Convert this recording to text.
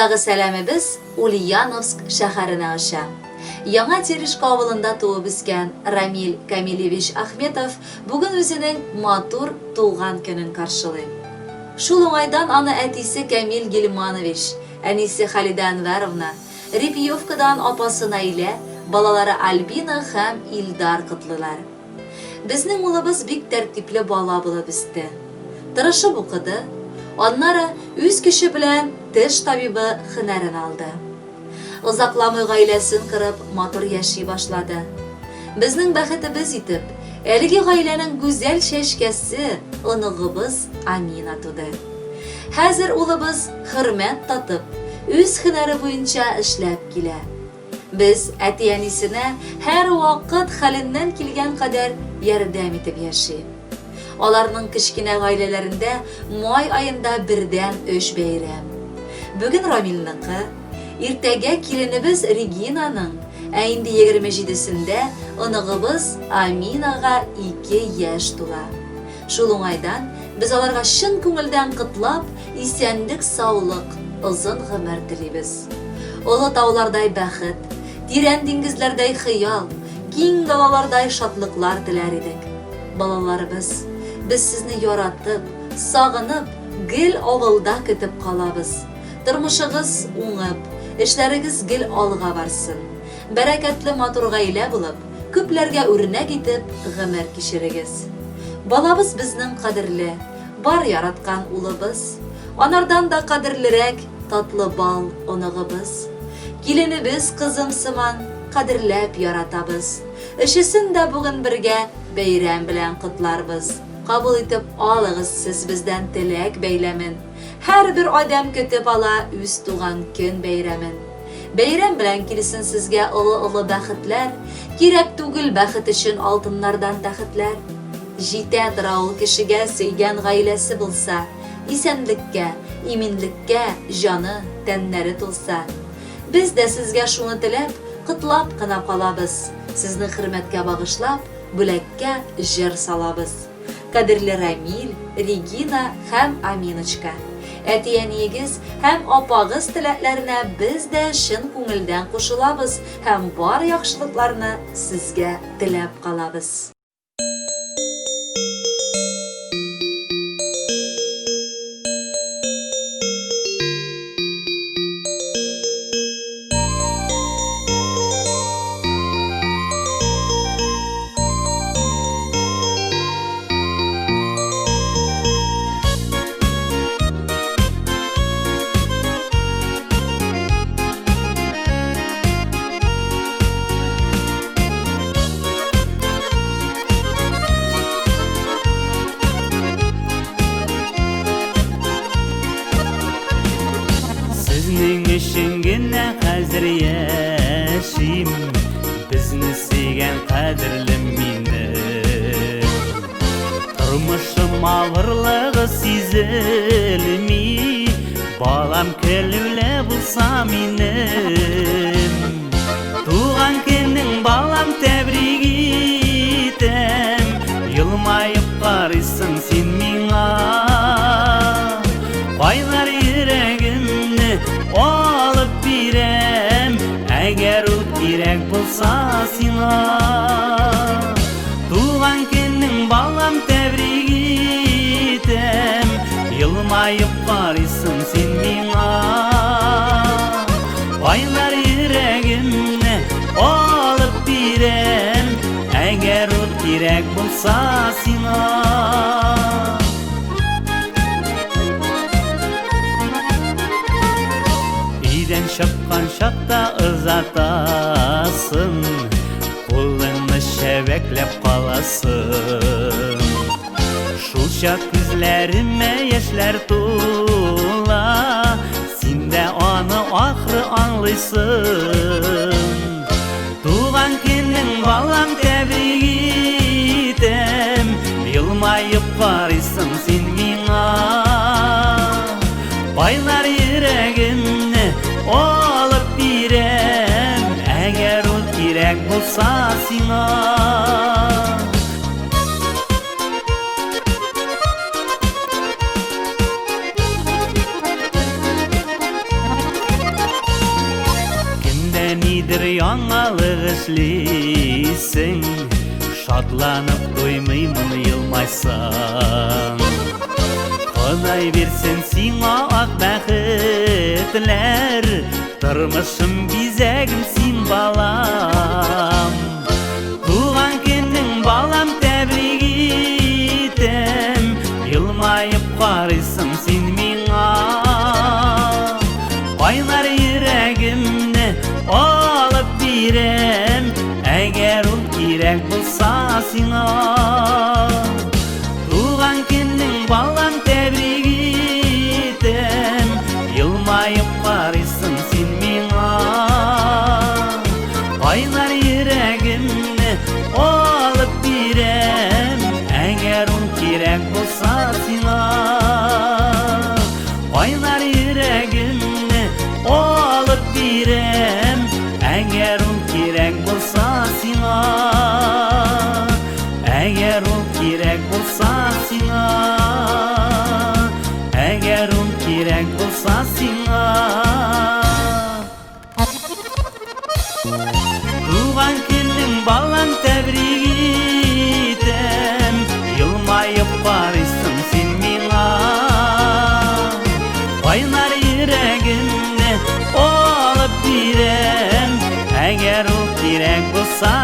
Алдағы сәлемебез Ульяновск шәһәренә аша. Яңа Терешка авылында туып үскән Рамил Камилевич Ахметов бүген үзенең матур туган көнен каршылый. Шул уңайдан аны әтисе Камил Гилманович, әнисе Халида Анваровна, Репьевкадан апасы Наилә, балалары Альбина һәм Илдар котлылар. Безнең улыбыз бик тәртипле бала булып үсте. Тырышып укыды, аннары үз көче белән теш табибы һөнәрен алды. Озакламый гаиләсен кырып, матур яши башлады. Безнең бәхетебез итеп, әлеге гаиләнең гүзәл чәчкәсе, оныгыбыз Амина туды. Хәзер улыбыз хөрмәт татып, үз һөнәре буенча эшләп килә. Без әти-әнисенә һәр вакыт хәленнән килгән кадәр ярдәм итеп яши. Аларның кечкенә гаиләләрендә май айында бердән 3 бәйрәм. Бүген Рамилныкы, иртәгә киленебез Регинаның, ә инде 27-сендә оныгыбыз Аминага 2 яшь тула. Шул уңайдан без аларга чын күңелдән котлап, исәнлек, саулык, озын гомер телибез. Олы таулардай бәхет, тирән диңгезләрдәй хыял, киң далалардай шатлыклар теләр идек. Балаларыбыз, без сезне яратып, сагынып, гел авылда көтеп калабыз. Тормышыгыз уңып, эшләрегез гел алга барсын. Бәрәкәтле матур гаилә булып, күпләргә үрнәк итеп гомер кичерегез. Балабыз безнең кадерле, бар яраткан улыбыз, анардан да кадерлерәк татлы бал оныгыбыз. Киленебез кызым сыман кадерләп яратабыз. Эшесен дә бүген бергә бәйрәм белән котларбыз. Кабул итеп алыгыз сез бездән теләк бәйләмен. Һәрбер адәм көтеп ала үз туган көн бәйрәмен. Бәйрәм белән килсен сезгә олы-олы бәхетләр, кирәк түгел бәхет өчен алтыннардан тәхетләр. Җитә ул кешегә сөйгән гаиләсе булса, исәнлеккә, иминлеккә җаны, тәннәре тулса. Без дә сезгә шуны теләп, котлап кына калабыз. Сезне хөрмәткә багышлап, бүләккә җыр салабыз. Кадерле Рамил, Регина һәм Аминочка. Әти-әниегез һәм апагыз теләкләренә без дә чын күңелдән кушылабыз һәм бар яхшылыкларны сезгә теләп калабыз. Шенгенә хәзер яшим, безне сөйгән кадерле минем. Тормышым авырлыгы сизелми, балам көлүле булса минем. Туган көнең балам тәбрик итәм, елмаеп карыйсың син миңа. Байлар йөрәгемне алып бирәм, әгәр ул кирәк булса сиңа. Туган көнең балам тәбрик итәм, елмаеп карыйсың син миңа. Байлар йөрәгемне алып бирәм, әгәр ул кирәк булса сиңа. Идән чапкан чакта ызатасың, кулыңны шәбәкләп каласың. Шул чак күзләремә яшьләр тула, син дә аны ахры аңлыйсың. Туган көнең балам тәбрик итәм, елмаеп карыйсың син миңа. Байлар йөрәгемне алып бирәм, әгәр ул кирәк булса сиңа. эшлисең, шатланып тоймыймын елмайсаң. Құдай берсен сиңа ақ бәхетләр, тормышым бизәгім син балам. Туған көнің балам тәбрик итәм, елмайып қарайсың син миңа. Кайнар йөрәгемне алып бирәм, әгәр ул кирәк булса сиңа. Туган көнең балам тәбрик итәм, елмайып карыйсың син миңа. Кайнар йөрәгемне алып бирәм, әгәр ул кирәк булса сиңа. Кайнар йөрәгемне алып бирәм, әгәр ул кирәк булса сиңа. Әгәр ул кирәк булса сиңа. Әгәр ул кирәк булса сиңа. Туган көнең балам тәбрик итәм, елмайып карыйсың син миңа. Кайнар йөрәгемне алып бирәм, әгәр ул кирәк булса